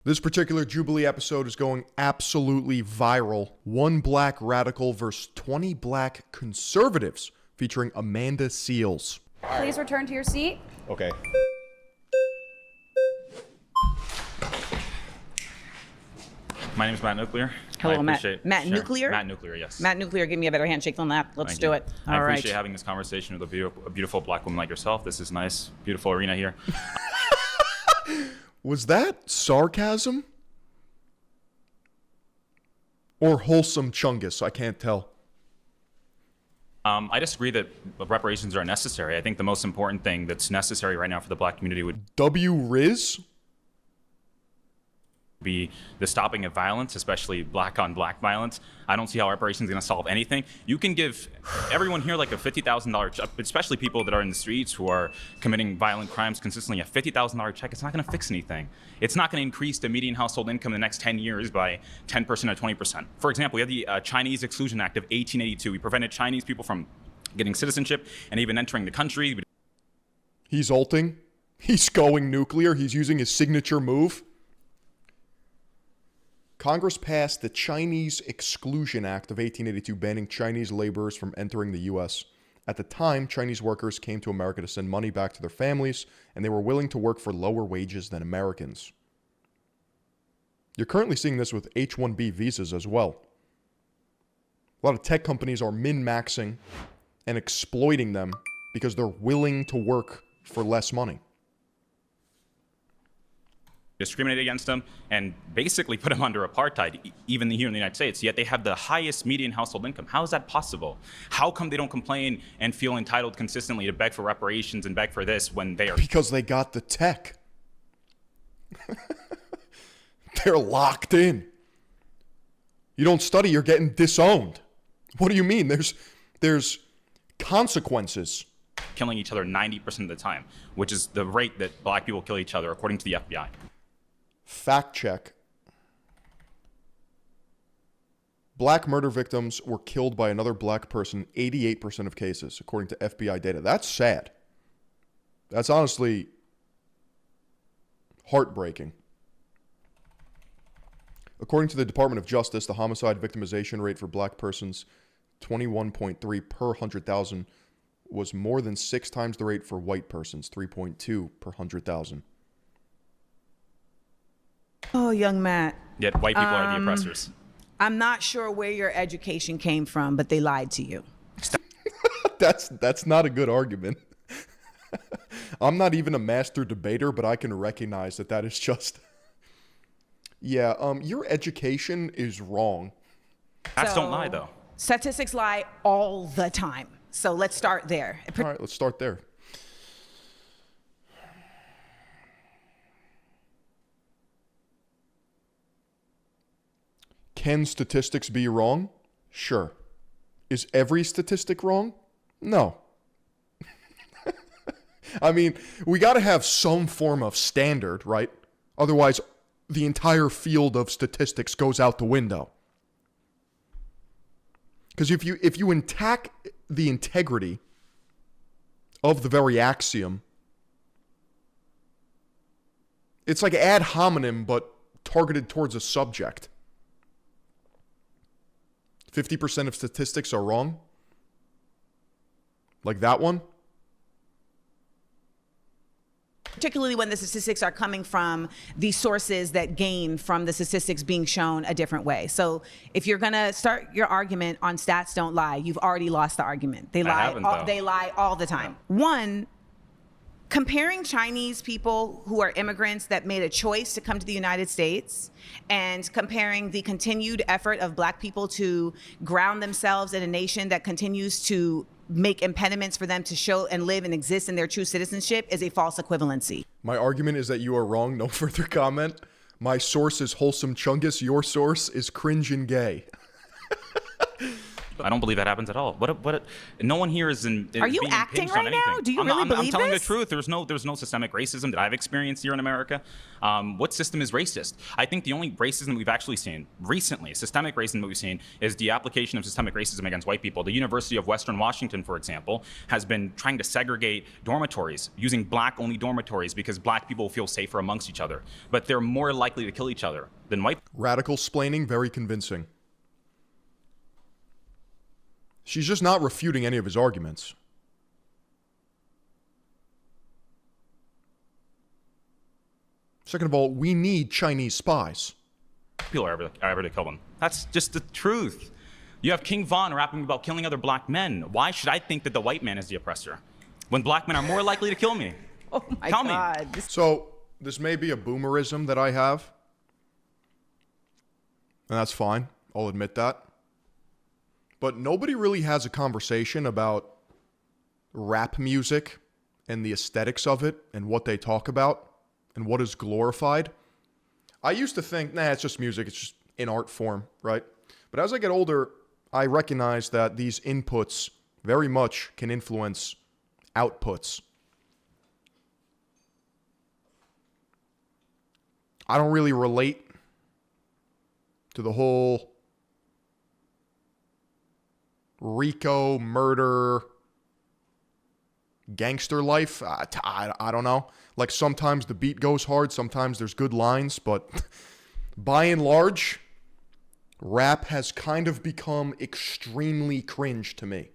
This particular Jubilee episode is going absolutely viral. One black radical versus 20 black conservatives, featuring Amanda Seales. Please return to your seat. Okay. My name is Matt Nuclear. Hello, Matt. Matt Nuclear? Matt Nuclear, yes. Matt Nuclear, give me a better handshake than that. Let's Thank do you. it. I All right. appreciate having this conversation with a beautiful black woman like yourself. This is nice. Beautiful arena here. Was that sarcasm? Or wholesome chungus? I can't tell. I disagree that reparations are necessary. I think the most important thing that's necessary right now for the black community would W-Riz? be the stopping of violence, especially black on black violence. I don't see how reparations is going to solve anything. You can give everyone here like a $50,000 check, especially people that are in the streets who are committing violent crimes consistently. A $50,000 check, it's not going to fix anything. It's not going to increase the median household income in the next 10 years by 10% or 20%. For example, we have the Chinese Exclusion Act of 1882. We prevented Chinese people from getting citizenship and even entering the country. He's ulting. He's going nuclear. He's using his signature move. Congress passed the Chinese Exclusion Act of 1882, banning Chinese laborers from entering the U.S. At the time, Chinese workers came to America to send money back to their families, and they were willing to work for lower wages than Americans. You're currently seeing this with H-1B visas as well. A lot of tech companies are min-maxing and exploiting them because they're willing to work for less money. Discriminate against them and basically put them under apartheid, even here in the United States, yet they have the highest median household income. How is that possible? How come they don't complain and feel entitled consistently to beg for reparations and beg for this when they are... Because they got the tech. They're locked in. You don't study, you're getting disowned. What do you mean? There's consequences. killing each other 90% of the time, which is the rate that black people kill each other, according to the FBI. Fact check. Black murder victims were killed by another black person 88% of cases, according to FBI data. That's sad. That's honestly heartbreaking. According to the Department of Justice, the homicide victimization rate for black persons, 21.3 per 100,000, was more than 6 times the rate for white persons, 3.2 per 100,000. Oh, young Matt. Yet white people are the oppressors. I'm not sure where your education came from, but they lied to you. That's not a good argument. I'm not even a master debater, but I can recognize that is just... Yeah, your education is wrong. Facts don't lie, though. Statistics lie all the time. So let's start there. All right, let's start there. Can statistics be wrong? Sure. Is every statistic wrong? No. I mean, we got to have some form of standard, right? Otherwise, the entire field of statistics goes out the window. Because if you attack the integrity of the very axiom, it's like ad hominem, but targeted towards a subject. 50% of statistics are wrong? Like that one? Particularly when the statistics are coming from the sources that gain from the statistics being shown a different way. So if you're going to start your argument on stats don't lie, you've already lost the argument. They lie all the time. Yeah. One, comparing Chinese people who are immigrants that made a choice to come to the United States and comparing the continued effort of black people to ground themselves in a nation that continues to make impediments for them to show and live and exist in their true citizenship is a false equivalency. My argument is that you are wrong. No further comment. My source is Wholesome Chungus. Your source is Cringe and Gay. I don't believe that happens at all. No one here is Are you being acting impinged on right now? anything. Do you I'm really not, I'm believe telling this? the truth. There's no systemic racism that I've experienced here in America. What system is racist? I think the only racism we've actually seen recently, systemic racism that we've seen, is the application of systemic racism against white people. The University of Western Washington, for example, has been trying to segregate dormitories, using black-only dormitories because black people feel safer amongst each other. But they're more likely to kill each other than white. Radical splaining, very convincing. She's just not refuting any of his arguments. Second of all, we need Chinese spies. People are ever to kill them. That's just the truth. You have King Von rapping about killing other black men. Why should I think that the white man is the oppressor when black men are more likely to kill me? Oh my Tell me. God. So, this may be a boomerism that I have. And that's fine. I'll admit that. But nobody really has a conversation about rap music and the aesthetics of it and what they talk about and what is glorified. I used to think, it's just music. It's just an art form, right? But as I get older, I recognize that these inputs very much can influence outputs. I don't really relate to the whole Rico murder gangster life. I don't know. Like sometimes the beat goes hard, sometimes there's good lines, but by and large, rap has kind of become extremely cringe to me.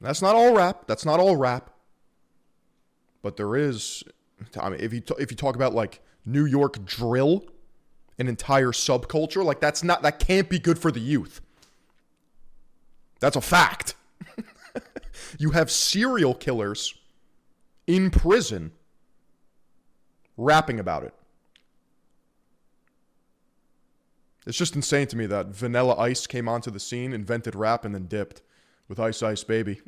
That's not all rap. That's not all rap. But there is, I mean, if you talk about like New York drill, an entire subculture, like that can't be good for the youth. That's a fact. You have serial killers in prison rapping about it. It's just insane to me that Vanilla Ice came onto the scene, invented rap, and then dipped with Ice Ice Baby.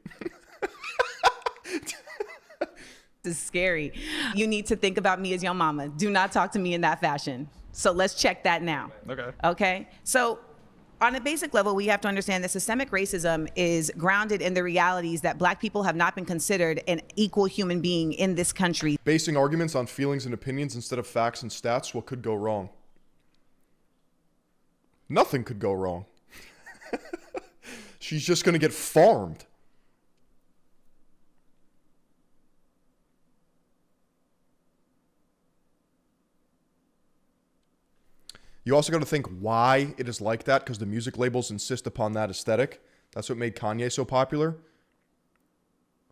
This is scary. You need to think about me as your mama. Do not talk to me in that fashion. So let's check that now. Okay. So on a basic level, we have to understand that systemic racism is grounded in the realities that black people have not been considered an equal human being in this country. Basing arguments on feelings and opinions instead of facts and stats, what could go wrong? Nothing could go wrong. She's just going to get farmed. You also got to think why it is like that, because the music labels insist upon that aesthetic. That's what made Kanye so popular.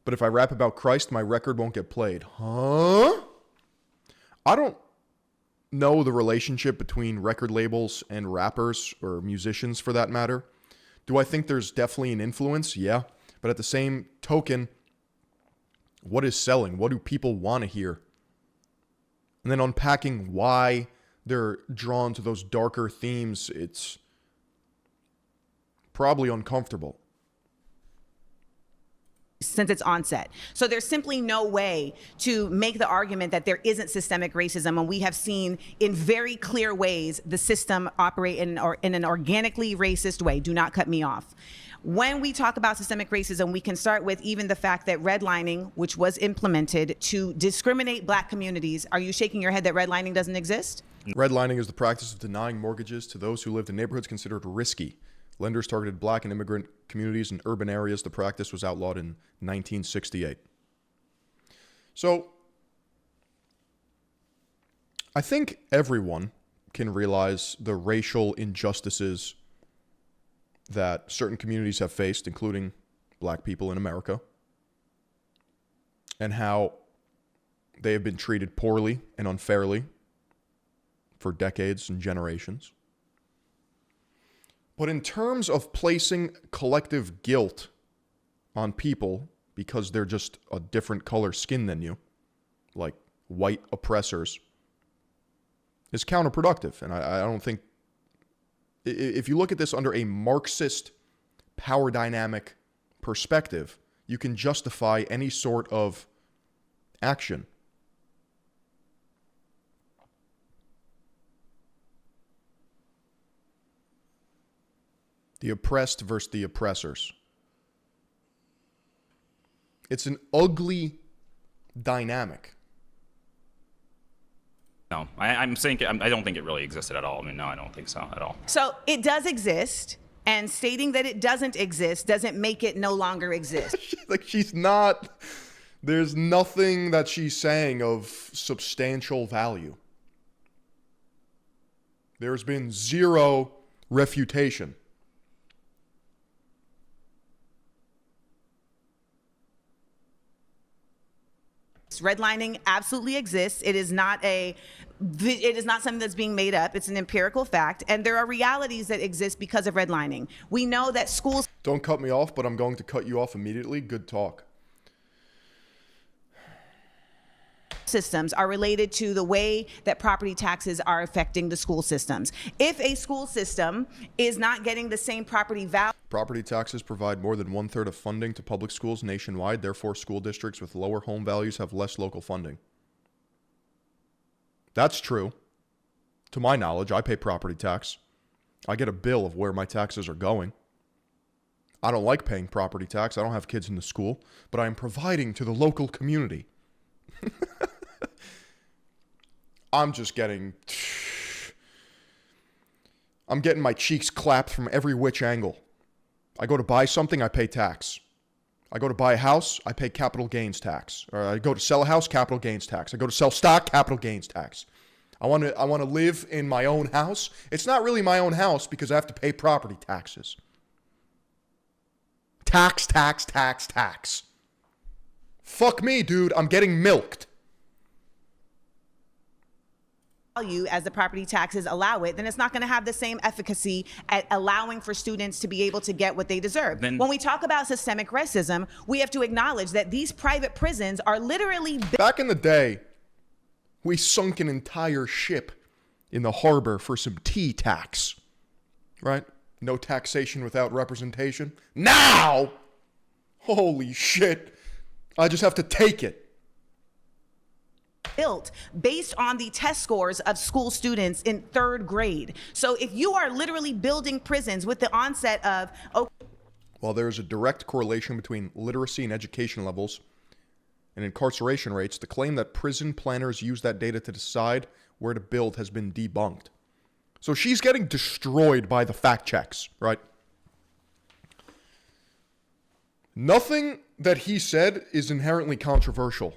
But if I rap about Christ, my record won't get played. Huh? I don't know the relationship between record labels and rappers, or musicians for that matter. Do I think there's definitely an influence? Yeah. But at the same token, what is selling? What do people want to hear? And then unpacking why they're drawn to those darker themes, it's probably uncomfortable. Since its onset. So there's simply no way to make the argument that there isn't systemic racism, and we have seen in very clear ways the system operate in an organically racist way. Do not cut me off. When we talk about systemic racism, we can start with even the fact that redlining, which was implemented to discriminate black communities. Are you shaking your head that redlining doesn't exist? Redlining is the practice of denying mortgages to those who lived in neighborhoods considered risky. Lenders targeted black and immigrant communities in urban areas. The practice was outlawed in 1968. So, I think everyone can realize the racial injustices that certain communities have faced, including black people in America, and how they have been treated poorly and unfairly for decades and generations. But in terms of placing collective guilt on people because they're just a different color skin than you, like white oppressors, is counterproductive. And I don't think, if you look at this under a Marxist power dynamic perspective, you can justify any sort of action. The oppressed versus the oppressors. It's an ugly dynamic. No, I'm saying I don't think it really existed at all. I mean, no, I don't think so at all. So it does exist, and stating that it doesn't exist doesn't make it no longer exist. Like, she's not, there's nothing that she's saying of substantial value. There's been zero refutation. Redlining absolutely exists. It is not something that's being made up. It's an empirical fact, and there are realities that exist because of redlining. We know that schools... Don't cut me off, but I'm going to cut you off immediately. Good talk. systems are related to the way that property taxes are affecting the school systems. If a school system is not getting the same property value... Property taxes provide more than 1/3 of funding to public schools nationwide. Therefore, school districts with lower home values have less local funding. That's true. To my knowledge, I pay property tax. I get a bill of where my taxes are going. I don't like paying property tax. I don't have kids in the school, but I am providing to the local community. I'm getting my cheeks clapped from every which angle. I go to buy something, I pay tax. I go to buy a house, I pay capital gains tax. Or I go to sell a house, capital gains tax. I go to sell stock, capital gains tax. I want to live in my own house. It's not really my own house because I have to pay property taxes. Tax, tax, tax, tax. Fuck me, dude. I'm getting milked. Value as the property taxes allow it, then it's not going to have the same efficacy at allowing for students to be able to get what they deserve. When we talk about systemic racism, we have to acknowledge that these private prisons are literally... Back in the day, we sunk an entire ship in the harbor for some tea tax, right? No taxation without representation. Now, holy shit, I just have to take it. Built based on the test scores of school students in 3rd grade. So if you are literally building prisons with the onset of... While there is a direct correlation between literacy and education levels and incarceration rates, the claim that prison planners use that data to decide where to build has been debunked. So she's getting destroyed by the fact checks, right? Nothing that he said is inherently controversial.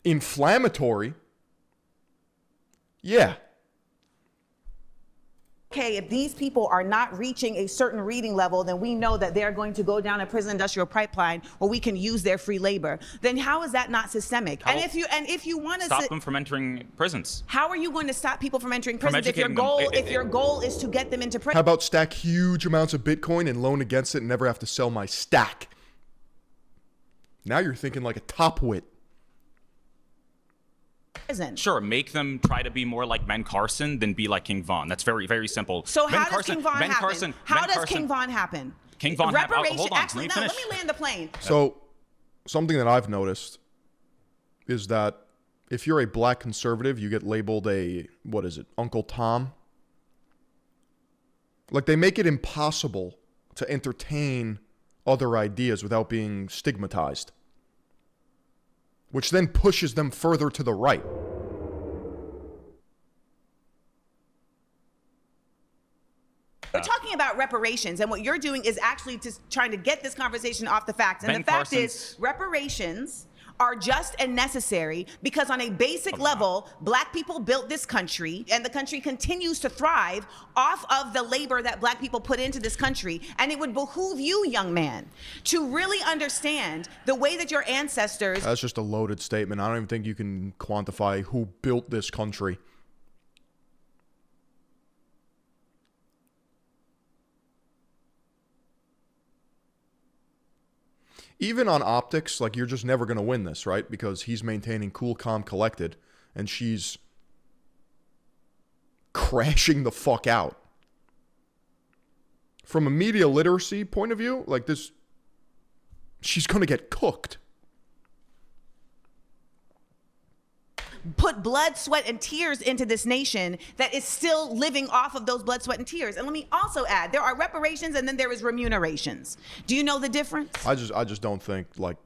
Inflammatory? Yeah. Okay, if these people are not reaching a certain reading level, then we know that they're going to go down a prison industrial pipeline where we can use their free labor. Then how is that not systemic? And if you want to stop them from entering prisons. How are you going to stop people from entering prisons if your goal is to get them into prison? How about stack huge amounts of Bitcoin and loan against it and never have to sell my stack? Now you're thinking like a top-wit. Prison. Sure, make them try to be more like Ben Carson than be like King Von. That's very, very simple. So how does King Von happen? How does King Von happen? King Von reparation. Hold on, actually, no. Let me land the plane. So, something that I've noticed is that if you're a black conservative, you get labeled a, what is it, Uncle Tom? Like, they make it impossible to entertain other ideas without being stigmatized, which then pushes them further to the right. We're talking about reparations, and what you're doing is actually just trying to get this conversation off the facts. And the fact is, reparations are just and necessary because on a basic level, black people built this country, and the country continues to thrive off of the labor that black people put into this country. And it would behoove you, young man, to really understand the way that your ancestors... That's just a loaded statement. I don't even think you can quantify who built this country. Even on optics, like, you're just never going to win this, right? Because he's maintaining cool, calm, collected, and she's crashing the fuck out. From a media literacy point of view, like this, she's going to get cooked. put blood, sweat, and tears into this nation that is still living off of those blood, sweat, and tears. And let me also add, there are reparations and then there is remunerations. Do you know the difference? I just don't think like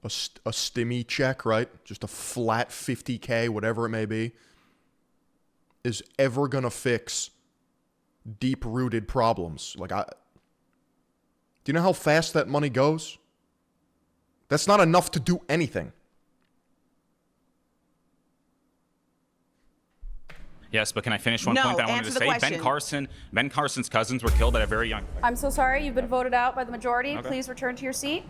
a stimmy check, right? Just a flat 50K, whatever it may be, is ever gonna fix deep-rooted problems. Like, do you know how fast that money goes? That's not enough to do anything. Yes, but can I finish one No, point that I wanted answer to the say? question. Ben Carson's cousins were killed at a very young. I'm so sorry. You've been voted out by the majority. Okay. Please return to your seat.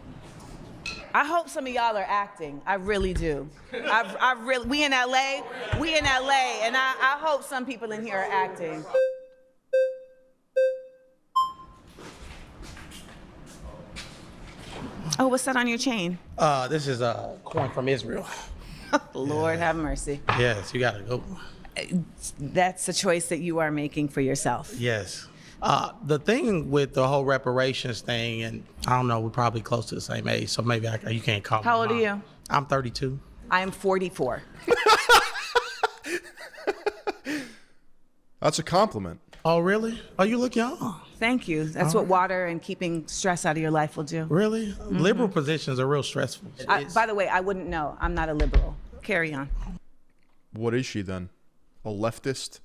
I hope some of y'all are acting. I really do. I really. We in LA, and I hope some people in here are acting. Oh, what's that on your chain? This is a coin from Israel. Lord have mercy. Yes, you gotta go. That's a choice that you are making for yourself. Yes. The thing with the whole reparations thing, and I don't know, we're probably close to the same age, so maybe you can't call me How old are mom. you? I'm 32. I am 44. That's a compliment. Oh, really? Oh, you look young. Thank you. That's what water and keeping stress out of your life will do. Really? Liberal positions are real stressful. By the way, I wouldn't know. I'm not a liberal. Carry on. What is she then? A leftist?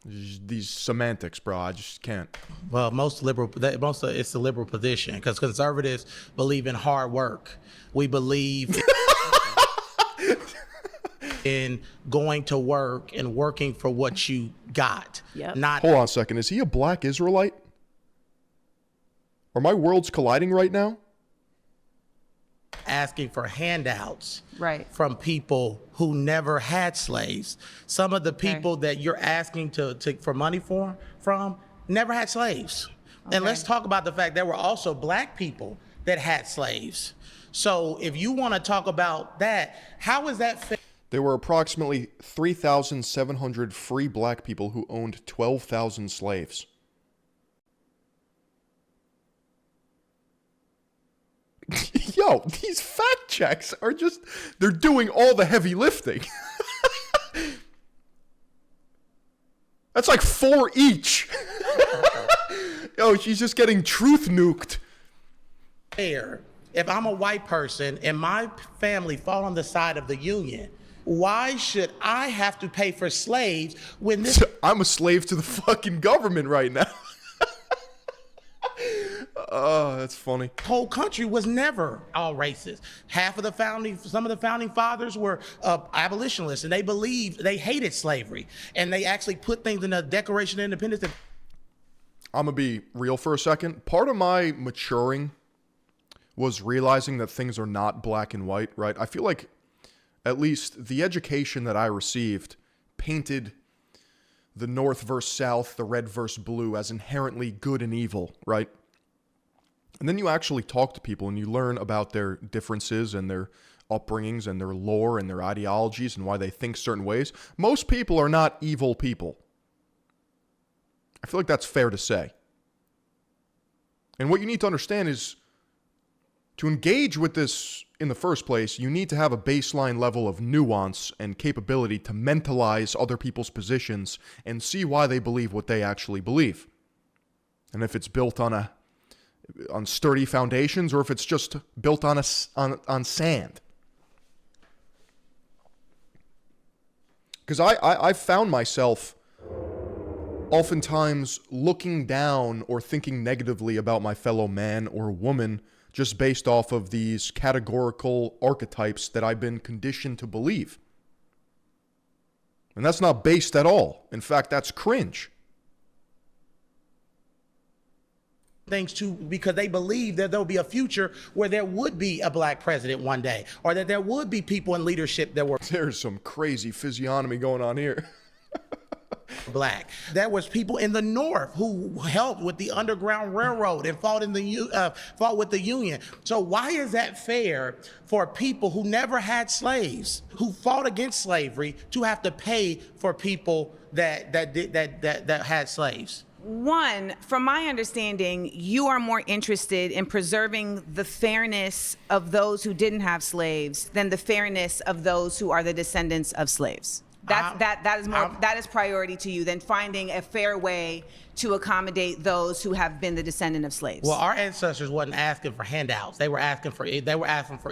These semantics, bro. I just can't. Well, it's the liberal position because conservatives believe in hard work. We believe in going to work and working for what you got. Yep. Not Hold on a second. Is he a black Israelite? Are my worlds colliding right now? asking for handouts Right. from people who never had slaves. Some of the people that you're asking for money from never had slaves. And let's talk about the fact there were also black people that had slaves. So if you want to talk about that, how is that fair? There were approximately 3,700 free black people who owned 12,000 slaves. Yo, these fact checks are just, they're doing all the heavy lifting. That's like 4 each. Yo, she's just getting truth nuked. If I'm a white person and my family fall on the side of the Union, why should I have to pay for slaves when this I'm a slave to the fucking government right now. Oh, that's funny. whole country was never all racist? Some of the founding fathers were abolitionists, and they hated slavery, and they actually put things in the Declaration of Independence. I'm gonna be real for a second. Part of my maturing was realizing that things are not black and white, right? I feel like at least the education that I received painted the North versus South, the red versus blue as inherently good and evil, right? And then you actually talk to people and you learn about their differences and their upbringings and their lore and their ideologies and why they think certain ways. Most people are not evil people. I feel like that's fair to say. And what you need to understand is to engage with this in the first place, you need to have a baseline level of nuance and capability to mentalize other people's positions and see why they believe what they actually believe. And if it's built on sturdy foundations or if it's just built on sand. Because I found myself oftentimes looking down or thinking negatively about my fellow man or woman just based off of these categorical archetypes that I've been conditioned to believe. And that's not based at all. In fact, that's cringe. Things too, because they believe that there'll be a future where there would be a black president one day, or that there would be people in leadership that were There's some crazy physiognomy going on here. black. There was people in the North who helped with the Underground Railroad and fought with the Union. So why is that fair for people who never had slaves, who fought against slavery, to have to pay for people that had slaves? One, from my understanding, you are more interested in preserving the fairness of those who didn't have slaves than the fairness of those who are the descendants of slaves. That is priority to you than finding a fair way to accommodate those who have been the descendant of slaves. Well, our ancestors wasn't asking for handouts. They were asking for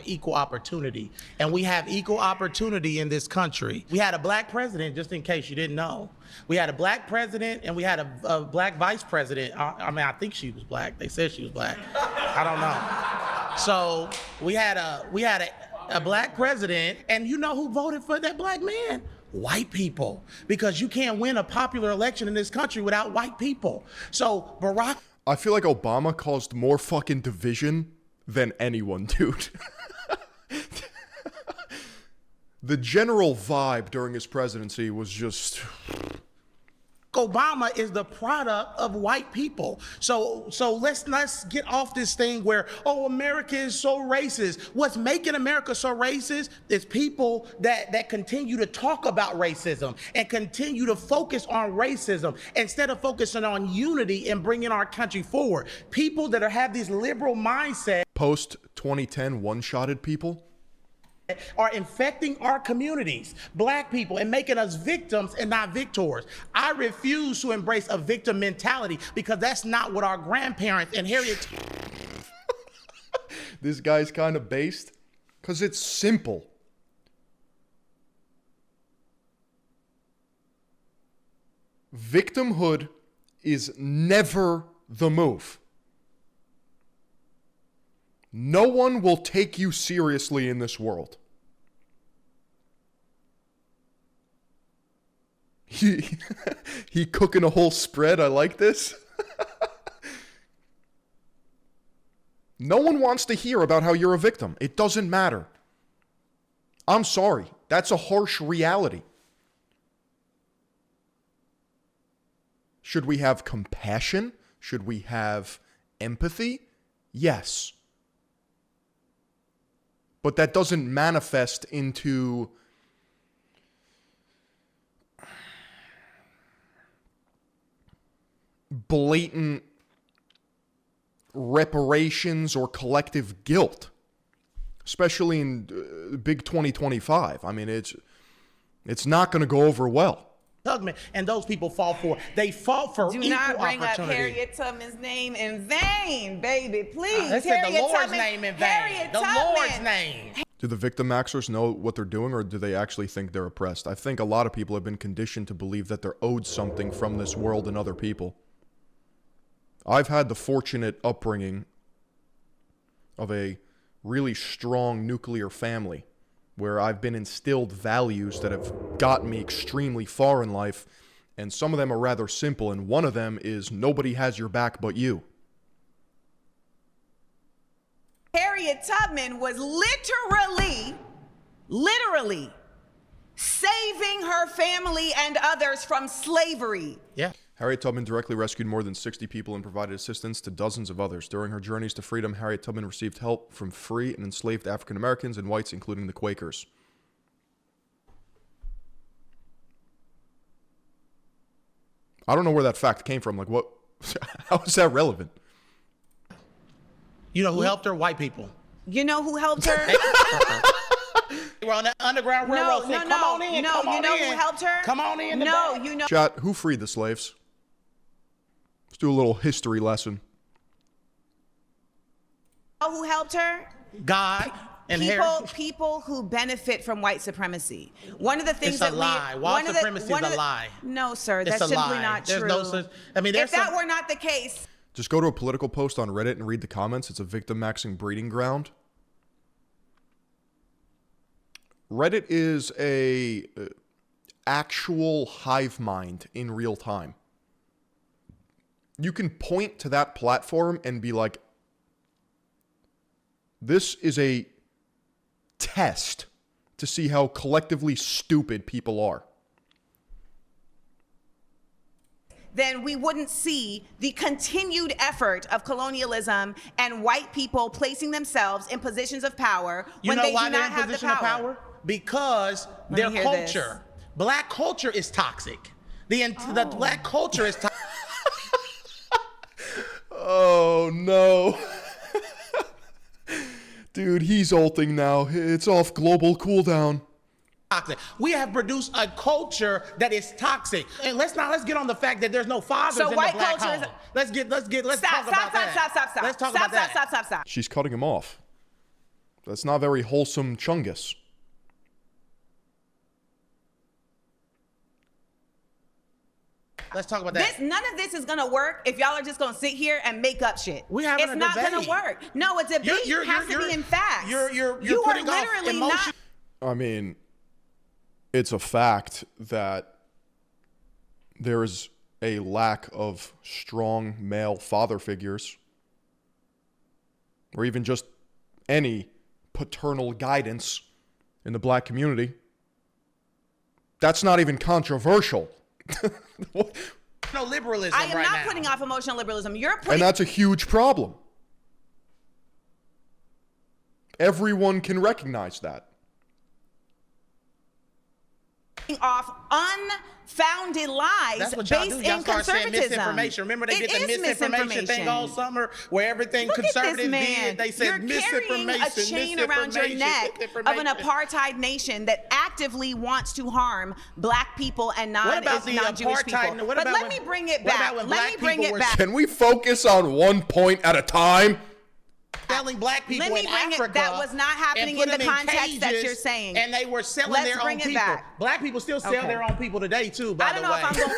equal opportunity. And we have equal opportunity in this country. We had a black president, just in case you didn't know. We had a black president and we had a black vice president. I mean, I think she was black. They said she was black. I don't know. So we had a black president, and you know who voted for that black man? White people, because you can't win a popular election in this country without white people. So Barack. I feel like Obama caused more fucking division than anyone, dude. The general vibe during his presidency was just... Obama is the product of white people. So let's get off this thing where, oh, America is so racist. What's making America so racist is people that continue to talk about racism and continue to focus on racism instead of focusing on unity and bringing our country forward. People that have these liberal mindsets. Post 2010 one-shotted people are infecting our communities, black people, and making us victims and not victors. I refuse to embrace a victim mentality because that's not what our grandparents and Harriet. This guy's kind of based because it's simple. Victimhood is never the move. No one will take you seriously in this world. He cooking a whole spread. I like this. No one wants to hear about how you're a victim. It doesn't matter. I'm sorry. That's a harsh reality. Should we have compassion? Should we have empathy? Yes. But that doesn't manifest into blatant reparations or collective guilt, especially in big 2025. I mean, it's not going to go over well. Tubman and those people fought for. They fought for equal opportunity. Do not bring up Harriet Tubman's name in vain, baby. Please. They said the Harriet Lord's Tubman, name in vain. Harriet The Tubman. Lord's name. Do the victim maxers know what they're doing, or do they actually think they're oppressed? I think a lot of people have been conditioned to believe that they're owed something from this world and other people. I've had the fortunate upbringing of a really strong nuclear family where I've been instilled values that have gotten me extremely far in life, and some of them are rather simple, and one of them is nobody has your back but you. Harriet Tubman was literally saving her family and others from slavery. Yeah. Harriet Tubman directly rescued more than 60 people and provided assistance to dozens of others. During her journeys to freedom, Harriet Tubman received help from free and enslaved African Americans and whites, including the Quakers. I don't know where that fact came from. Like, what? How is that relevant? You know who helped her? White people. You know who helped her? We're on that Underground Railroad. Come on in. No, come on you know in. who helped her? Come on in. No, you know. Chat, who freed the slaves? Let's do a little history lesson. You know who helped her? God and people who benefit from white supremacy. One of the things It's a lie. White supremacy is a lie. No, sir, It's that's a simply lie. not There's true. no such. I mean, If that were not the case. Just go to a political post on Reddit and read the comments. It's a victim maxing breeding ground. Reddit is a actual hive mind in real time. You can point to that platform and be like, this is a test to see how collectively stupid people are. Then we wouldn't see the continued effort of colonialism and white people placing themselves in positions of power when they do not have the power. Because their hear culture, black culture is toxic. The black culture is toxic. Oh, no. Dude, he's ulting now. It's off global cooldown. Toxic. We have produced a culture that is toxic. And let's get on the fact that there's no fathers So in white the black culture is- home. Let's Stop, talk about that. stop. Let's talk about that. Stop. She's cutting him off. That's not very wholesome chungus. Let's talk about that. None of this is gonna work if y'all are just gonna sit here and make up shit. We having it's a not debate. gonna work. No, a debate has to be in facts. You're you putting are off literally emotion. not. I mean, it's a fact that there is a lack of strong male father figures, or even just any paternal guidance in the black community. That's not even controversial. No liberalism I am right not now. putting off emotional liberalism. You're putting And that's a huge problem. Everyone can recognize that. off unfounded lies That's what y'all based do. Y'all in start saying conservatism. misinformation. Remember they It did the is misinformation thing all summer where everything Look at this conservatives man. did. They said You're carrying a chain around your neck of an apartheid nation that actively wants to harm black people and What about the non-Jewish people. apartheid? What But about let when- me bring it what back. about when Let black me bring people it were back. Can we focus on one point at a time? selling black people Let me in bring it- Africa. that was not happening and put in the them context that cages, you're saying. And they were selling Let's their own bring it people. back. Black people still sell Okay. their own people today too, by I don't the know way. if I'm going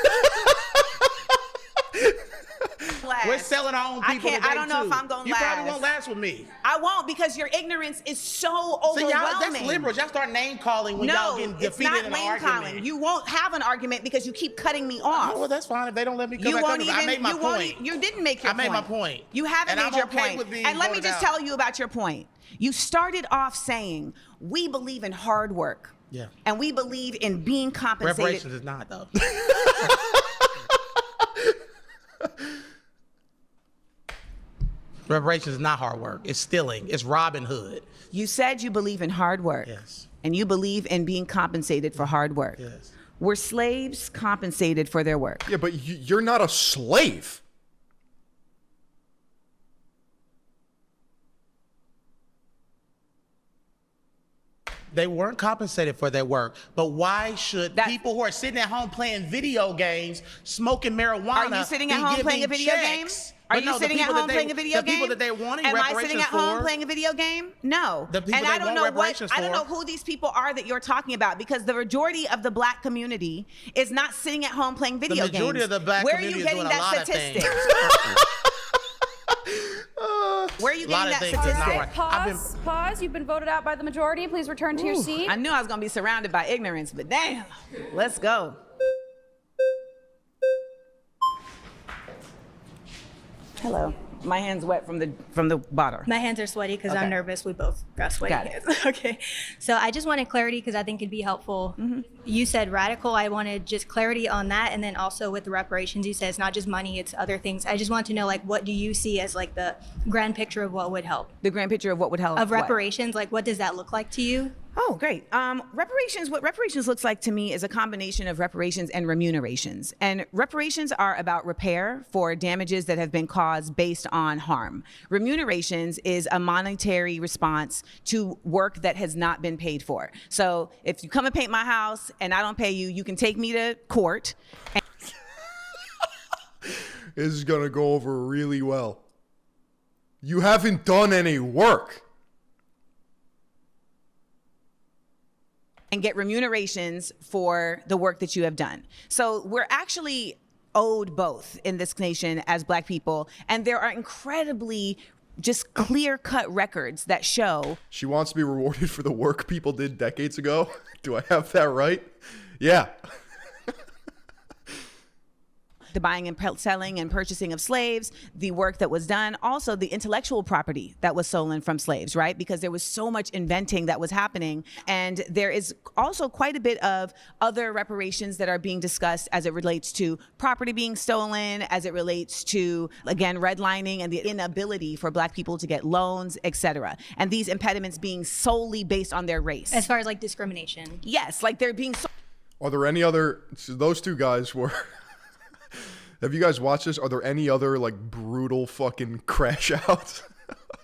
We're selling our own people today I don't know too. if I'm going to You last. probably won't last with me. I won't because your ignorance is so See, overwhelming. y'all, that's liberals. Y'all start name calling when y'all No, getting it's defeated not in an name argument. calling. You won't have an argument because you keep cutting me off. Oh, well, that's fine if they don't let me come You back won't up. even. I made my you won't. point. You didn't make your I point. made my point. You haven't And made I'm your okay point. with being And let me voted just out. tell you about your point. You started off saying we believe in hard work. Yeah. And we believe in being compensated. Reparations is not though. Reparations is not hard work. It's stealing. It's Robin Hood. You said you believe in hard work. Yes. And you believe in being compensated for hard work. Yes. Were slaves compensated for their work? Yeah, but you're not a slave. They weren't compensated for their work. But why should That- people who are sitting at home playing video games, smoking marijuana, Are you sitting at be home giving playing a video game? checks? Are But you no, the sitting at people that home they- playing a video game? The people that they wanted Am I reparations sitting at home for- playing a video game? No. The people and they I don't want know reparations I don't for- know who these people are that you're talking about because the majority of the black community is not sitting at home playing video games. The majority of the black Where community are you is getting doing a that lot of statistic? things. Where are you A lot getting of that things is not statistic? right. I've Pause. Pause. You've been voted out by the majority. Please return to your seat. I knew I was gonna be surrounded by ignorance, but damn, let's go. Hello. My hand's wet from the bottle. My hands are sweaty because Okay. I'm nervous. We both got sweaty Got it. hands. Okay. So I just wanted clarity because I think it'd be helpful. You said radical. I wanted just clarity on that. And then also with the reparations, you said it's not just money, it's other things. I just want to know, like, what do you see as like the grand picture of what would help? The grand picture of what would help. Of what? reparations, like what does that look like to you? Oh, great. Reparations, what reparations looks like to me is a combination of reparations and remunerations. And reparations are about repair for damages that have been caused based on harm. Remunerations is a monetary response to work that has not been paid for. So if you come and paint my house and I don't pay you, you can take me to court. This is gonna go over really well. You haven't done any work. And get remunerations for the work that you have done. So we're actually owed both in this nation as black people. And there are incredibly just clear-cut records that show She wants to be rewarded for the work people did decades ago. Do I have that right? Yeah. the buying and selling and purchasing of slaves, the work that was done, also the intellectual property that was stolen from slaves, right? Because there was so much inventing that was happening. And there is also quite a bit of other reparations that are being discussed as it relates to property being stolen, as it relates to, again, redlining and the inability for black people to get loans, et cetera. And these impediments being solely based on their race. As far as like discrimination. Yes, like they're being so Are there any other? So those two guys were. Have you guys watched this? Are there any other like brutal fucking crash outs?